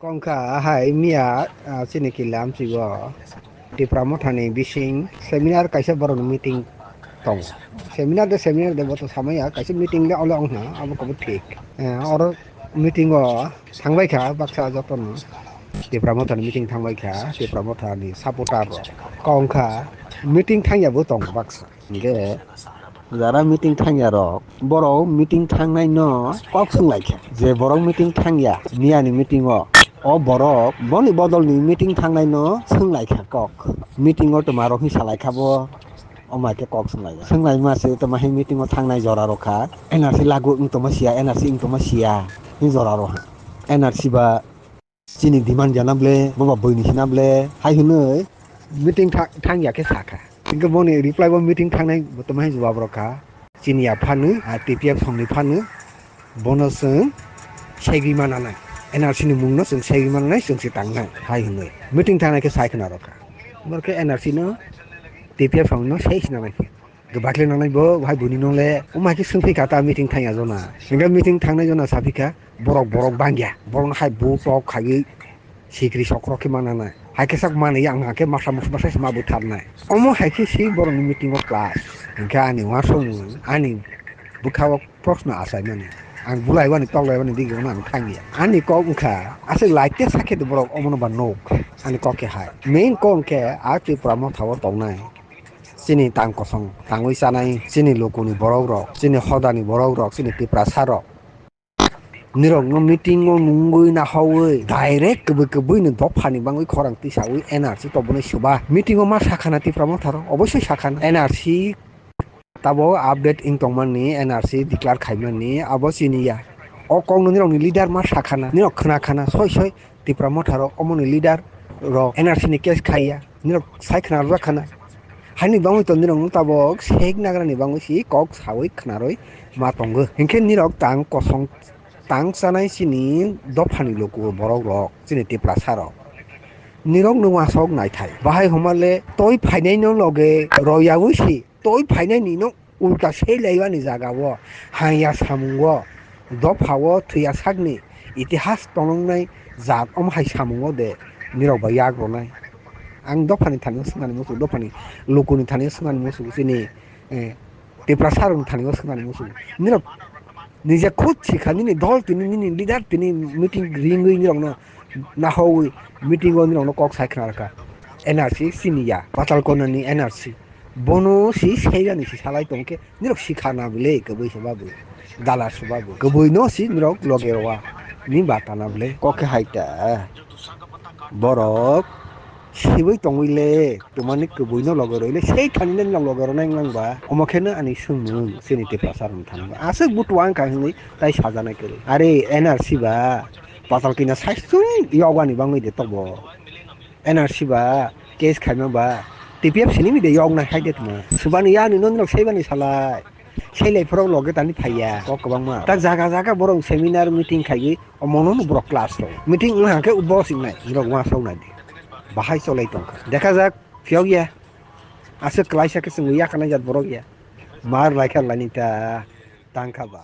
Kongka hai mia sini kilam sigo Tipra Motha ni bising seminar kaisa borong meeting tong seminar de boto samaya kaisa meeting le olong na abo ko ঠিক or meeting o thangbai kha baksa joton Tipra Motha ni meeting thangbai kha Tipra Motha ni supporter kongkha meeting thangya bo tong baksa ge যারা meeting থাঙ্গিয়া rock বড় meeting থাংনাই ন cock সোংলাইখা যে বড় meeting থাঙ্গিয়া মিয়ানি meeting অ বড় বনি বদলনি meeting থাংনাই ন সোংলাইখা cock meeting অ তোমা রহি সালাইখাবো অমাকে কক সোংলাই মাসে তোমা হে মিটিং অ থাংনাই জরা রখা এনআরসি লাগু তোমা সিয়া এনআরসি তোমা সিয়া হি জরা রহা এনআরসি বা চিনি ডিমান্ড জানাবলে বাবা বইনি হিনাবলে হাই হনৈ মিটিং থাঙ্গিয়াকে সাখা Tinggal boni reply bo meeting thangnai botomai jawab roka chinia phanu TPF somni phanu bonus segi mananai NRC ni mungno sing segi mananai sing sitangnai hai hunoi meeting thangnai ke saikna roka morke NRC no TPF somno sei sinanai gebakle nanai bo bhai buni nole umai ke sungfi kata meeting thangya jona tinggal meeting thangnai jona sabika borok bangya borok hai bo tok khai sikri sokro ke mananai haike sak mane yang ke masa ma butarnai omo haike si borong meeting of class gani wasong ani bukhaw proshna asai mane ang bulai wani toklai wani digi ona thangi ani ko unkha ase laite sakhe de borok omono ba nok ani ko ke hai main kon ke ati pramo thawo tongnai sini tang kosong tangoi sanai sini lokoni borok rok sini hodani borok rok sini tipra sarok nirok no meeting o nungui na hawi direct kebui no dopani bangui khorang tisawi NRC tobone suba meeting o ma sakhana Tipra Motha obossoi sakhana NRC tabo update ing tongmani NRC declare khaimani abo siniya o kong nirok ni leader ma sakhana nirok khana soi Tipra Motha omoni leader ro NRC ni case khaiya nirok saikhana rakhana hani bangui to nirok tabo sek nagra ni bangui si kok sawi khnaroi ma tongo hingke nirok tang kosong tang sanai sini dopani loko borok rok sini Tipra sarok nirok no wasok naithai bahai homale toy phainai no loge royawi si toy phainai ni no ulta sei laibani jaga wo haya samungo dopawo thuya sakni itihas tonongnai jat hai samungo de nirok ba yagronai ang dopani thani sungani musu dopani lokoni thani sungani musu sini Tipra sarok thani sungani musu nirok নিজে খুদ শিখানি নি দল তিনি নি leader তিনি meeting রিঙ্গই নি রংনো না হই মিটিং ও নি রংনো কক সাইখনা রাখা এনআরসি সিনিয়া পাতাল কোনানি এনআরসি বনো সি সেইরানি সি সালাই তংকে নিরক শিখানা বলে কবই সবাবু দালা সবাবু কবই নো সি নিরক লগেরওয়া নি বাতানা বলে ককে হাইটা বরক sibai tongile tumani kubui no logoroile sei thani ne logoro nang langba omokhene ani sungmung sini Tipra sarung thangba asuk butuang kahini tai sajanai kore are NRC ba patal kina saisung yogani bangoi de tobo NRC ba case khaima ba TPF sini mi de yognai haide tuma subani yani non rok seibani salai seilai pro loge tani phaiya kok bangma ta jaga borong seminar meeting khai omono no borok class ro meeting ngake ubo singnai rok wa sawnai bahai solai tongka দেখা যাক ফিও গিয়া আছে ক্লাইসাকে সঙ্গে ইয়াখানা জাত বড় গিয়া মার রাইখা লানিটা টাঙ্কাবা